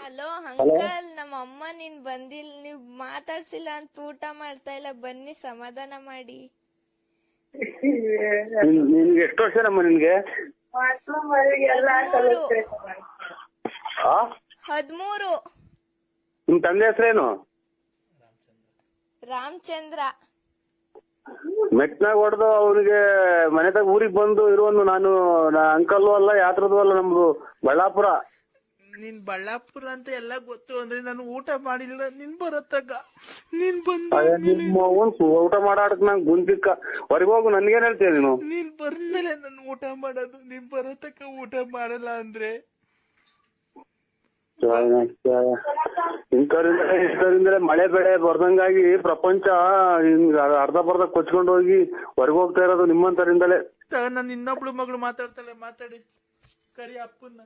Hello hello. Uncle, ನಮ್ಮ ಅಮ್ಮ ನೀನ್ ಬಂದಿಲ್ಲ, ನೀವ್ ಮಾತಾಡ್ಸಿಲ್ಲ ಅಂತ ಊಟ ಮಾಡ್ತಾ ಇಲ್ಲ, ಬನ್ನಿ ಸಮಾಧಾನ ಮಾಡಿ. ನಿನ್ಗೆ ಎಷ್ಟು ವರ್ಷ ನಮ್ಮ ನಿನ್ಗೆ? 13. ನಿಮ್ ತಂದೆ ಹೆಸರೇನು? ರಾಮಚಂದ್ರ. ಮೆಟ್ನಾಗ ಹೊಡೆದು ಅವ್ರಿಗೆ ಮನೆದಾಗ ಊರಿಗೆ ಬಂದು ಇರುವನು ನಾನು ಅಂಕಲ್ಲು ಅಲ್ಲ ಯಾತ್ರದ್ದು ಅಲ್ಲ, ನಮ್ದು ಬಳ್ಳಾಪುರ. ನೀನ್ ಬಳ್ಳಾಪುರ ಅಂತ ಎಲ್ಲ ಗೊತ್ತು ಅಂದ್ರೆ ನಾನು ಊಟ ಮಾಡಿಲ್ಲ. ನೀನ್ ಬರತ್ತಾಗ ನೀನ್ ಬಂದು ನಿಮ್ಮ ಊಟ ಮಾಡಾಡಕ್ ನಂಗೆ ಗುಂಜಿಕ್ಕ ಹೊರಗೆ ಹೋಗು. ನನ್ಗೇನ್ ಹೇಳ್ತೀಯ ನೀನು? ನೀನ್ ಬಂದ್ಮೇಲೆ ನಾನು ಊಟ ಮಾಡೋದು. ನೀನ್ ಬರತಕ್ಕ ಊಟ ಮಾಡಲ್ಲ ಅಂದ್ರೆ ಇಂಥವ್ರಿಂದಲೇ ಮಳೆ ಬೆಳೆ ಬರ್ದಂಗಾಗಿ ಪ್ರಪಂಚ ಹಿಂಗ್ ಅರ್ಧ ಬರ್ಧ ಕೊಚ್ಕೊಂಡು ಹೋಗಿ ಹೊರಗೆ ಹೋಗ್ತಾ ಇರೋದು ನಿಮ್ಮಂತರಿಂದಲೇ. ನಾನು ಇನ್ನೊಬ್ಳು ಮಗಳು ಮಾತಾಡ್ತಾಳೆ, ಮಾತಾಡಿ ಕರಿ ಅಪ್ಪನ್ನ.